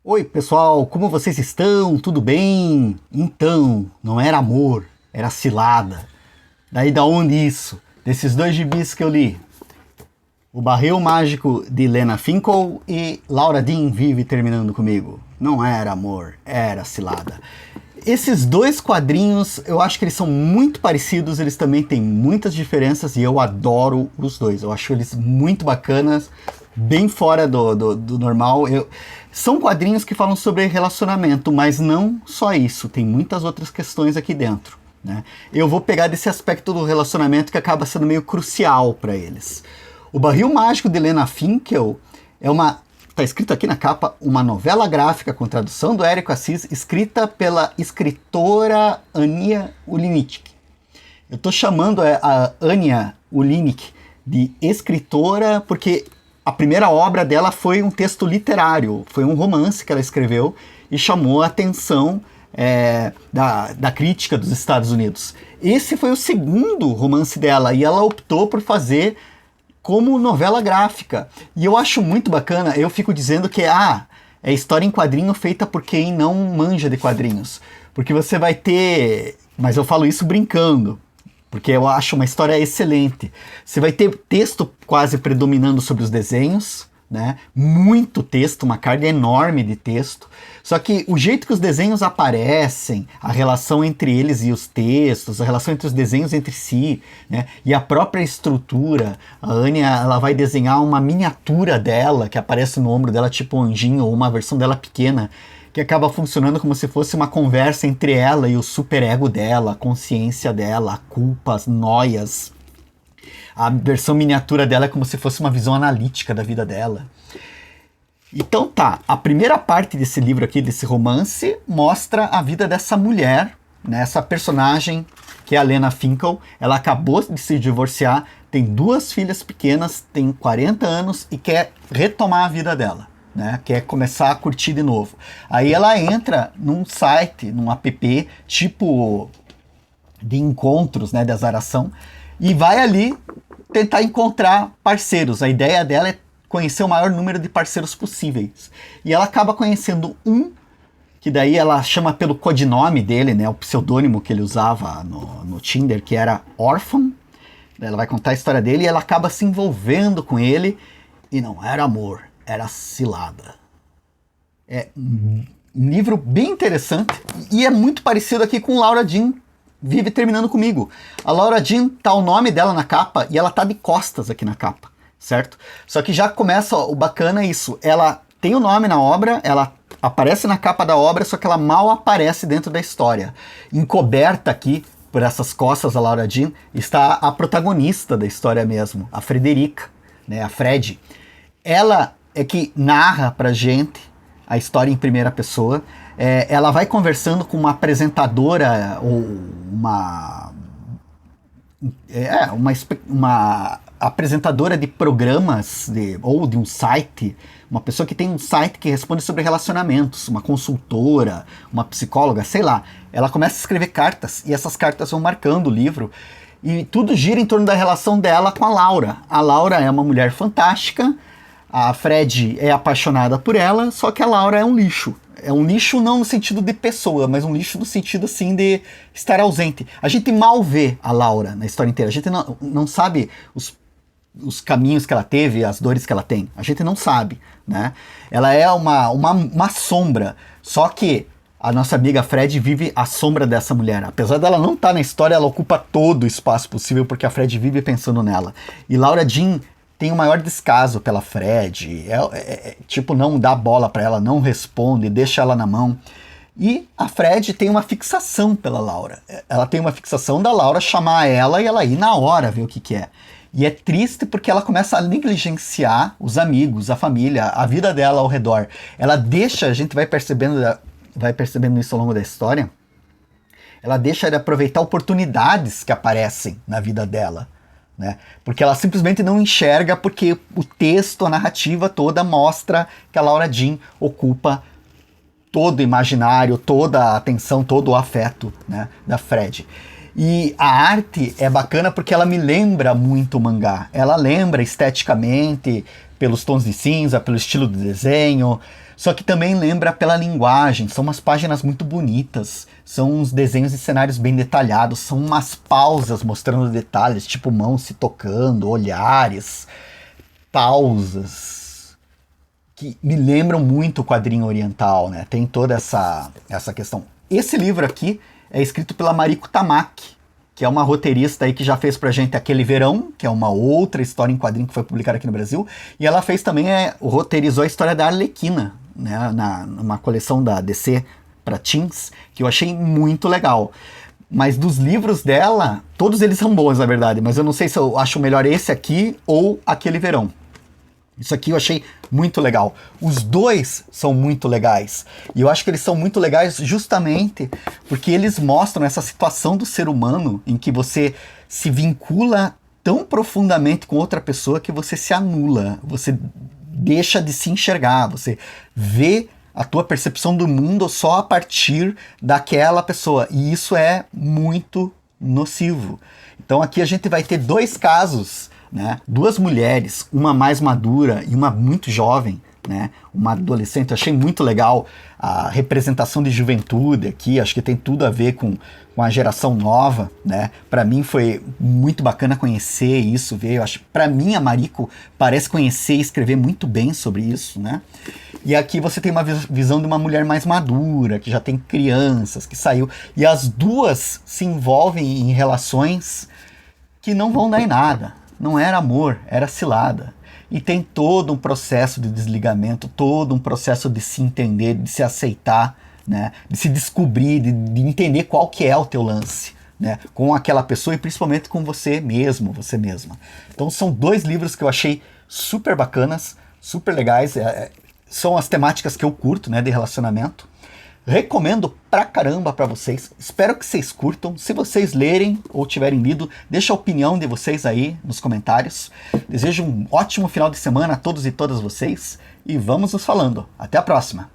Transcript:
Oi, pessoal, como vocês estão? Tudo bem? Então, não era amor, era cilada. Daí da onde isso? Desses dois gibis que eu li. O Barril Mágico de Lena Finkel e Laura Dean Vive Terminando Comigo. Não era amor, era cilada. Esses dois quadrinhos, eu acho que eles são muito parecidos, eles também têm muitas diferenças e eu adoro os dois. Eu acho eles muito bacanas, bem fora do normal. São quadrinhos que falam sobre relacionamento, mas não só isso, tem muitas outras questões aqui dentro, né? Eu vou pegar desse aspecto do relacionamento que acaba sendo meio crucial para eles. O Barril Mágico de Lena Finkel é uma... Está escrito aqui na capa, uma novela gráfica com tradução do Érico Assis, escrita pela escritora Ania Ulinik. Eu estou chamando a Ania Ulinik de escritora porque a primeira obra dela foi um texto literário, foi um romance que ela escreveu e chamou a atenção da crítica dos Estados Unidos. Esse foi o segundo romance dela e ela optou por fazer como novela gráfica. E eu acho muito bacana, eu fico dizendo que é história em quadrinho feita por quem não manja de quadrinhos. Porque você vai ter... Mas eu falo isso brincando, porque eu acho uma história excelente. Você vai ter texto quase predominando sobre os desenhos, né? Muito texto, uma carga enorme de texto. Só que o jeito que os desenhos aparecem, a relação entre eles e os textos, a relação entre os desenhos entre si, né? E a própria estrutura, a Anya, ela vai desenhar uma miniatura dela, que aparece no ombro dela, tipo um anjinho, ou uma versão dela pequena, que acaba funcionando como se fosse uma conversa entre ela e o superego dela, a consciência dela, a culpa, as noias. A versão miniatura dela é como se fosse uma visão analítica da vida dela. Então tá, a primeira parte desse livro aqui, desse romance, mostra a vida dessa mulher, né, essa personagem que é a Lena Finkel. Ela acabou de se divorciar, tem duas filhas pequenas, tem 40 anos e quer retomar a vida dela, né, quer começar a curtir de novo. Aí ela entra num site, num app, tipo de encontros, né, de azaração, e vai ali tentar encontrar parceiros. A ideia dela é conhecer o maior número de parceiros possíveis. E ela acaba conhecendo um, que daí ela chama pelo codinome dele, né, o pseudônimo que ele usava no Tinder, que era Orphan. Ela vai contar a história dele e ela acaba se envolvendo com ele. E não era amor, era cilada. É um livro bem interessante e é muito parecido aqui com Laura Dean Vive Terminando Comigo. A Laura Dean, tá o nome dela na capa e ela tá de costas aqui na capa, certo? Só que já começa, o bacana é isso, ela tem o nome na obra, ela aparece na capa da obra, só que ela mal aparece dentro da história. Encoberta aqui por essas costas da Laura Dean está a protagonista da história mesmo, a Frederica, né, a Fred. Ela é que narra pra gente a história em primeira pessoa. Ela vai conversando com uma apresentadora ou uma apresentadora de programas ou de um site, uma pessoa que tem um site que responde sobre relacionamentos, uma consultora, uma psicóloga, sei lá. Ela começa a escrever cartas e essas cartas vão marcando o livro e tudo gira em torno da relação dela com a Laura. A Laura é uma mulher fantástica, a Fred é apaixonada por ela, só que a Laura é um lixo. É um lixo não no sentido de pessoa, mas um lixo no sentido assim de estar ausente. A gente mal vê a Laura na história inteira. A gente não sabe os caminhos que ela teve, as dores que ela tem. A gente não sabe, né? Ela é uma sombra. Só que a nossa amiga Fred vive a sombra dessa mulher. Apesar dela não estar na história, ela ocupa todo o espaço possível porque a Fred vive pensando nela. E Laura Dean tem o maior descaso pela Fred, tipo, não dá bola pra ela, não responde, deixa ela na mão. E a Fred tem uma fixação pela Laura. Ela tem uma fixação da Laura chamar ela e ela ir na hora ver o que é. E é triste porque ela começa a negligenciar os amigos, a família, a vida dela ao redor. Ela deixa, a gente vai percebendo isso ao longo da história, ela deixa de aproveitar oportunidades que aparecem na vida dela. Né? Porque ela simplesmente não enxerga porque o texto, a narrativa toda mostra que a Laura Dean ocupa todo o imaginário, toda a atenção, todo o afeto, né, da Fred. E a arte é bacana porque ela me lembra muito o mangá. Ela lembra esteticamente, pelos tons de cinza, pelo estilo do desenho. Só que também lembra pela linguagem, são umas páginas muito bonitas, são uns desenhos e cenários bem detalhados, são umas pausas mostrando detalhes, tipo mãos se tocando, olhares, pausas, que me lembram muito o quadrinho oriental, né? Tem toda essa questão. Esse livro aqui é escrito pela Mariko Tamaki, que é uma roteirista aí que já fez pra gente Aquele Verão, que é uma outra história em quadrinho que foi publicada aqui no Brasil, e ela fez também, roteirizou a história da Arlequina, né, numa coleção da DC para teens, que eu achei muito legal. Mas dos livros dela, todos eles são bons, na verdade, mas eu não sei se eu acho melhor esse aqui ou Aquele Verão. Isso aqui eu achei muito legal. Os dois são muito legais. E eu acho que eles são muito legais justamente porque eles mostram essa situação do ser humano em que você se vincula tão profundamente com outra pessoa que você se anula, você deixa de se enxergar, você vê a tua percepção do mundo só a partir daquela pessoa. E isso é muito nocivo. Então aqui a gente vai ter dois casos, né? Duas mulheres, uma mais madura e uma muito jovem, né? Uma adolescente. Eu achei muito legal a representação de juventude aqui, acho que tem tudo a ver com a geração nova, né? Para mim foi muito bacana conhecer isso, ver. Eu acho, para mim a Mariko parece conhecer e escrever muito bem sobre isso, né? E aqui você tem uma visão de uma mulher mais madura, que já tem crianças, que saiu, e as duas se envolvem em relações que não vão dar em nada. Não era amor, era cilada. E tem todo um processo de desligamento, todo um processo de se entender, de se aceitar, né? De se descobrir, de entender qual que é o teu lance, né? Com aquela pessoa e principalmente com você mesmo, você mesma. Então são dois livros que eu achei super bacanas, super legais. São as temáticas que eu curto, né, de relacionamento. Recomendo pra caramba pra vocês. Espero que vocês curtam. Se vocês lerem ou tiverem lido, deixa a opinião de vocês aí nos comentários. Desejo um ótimo final de semana a todos e todas vocês. E vamos nos falando. Até a próxima!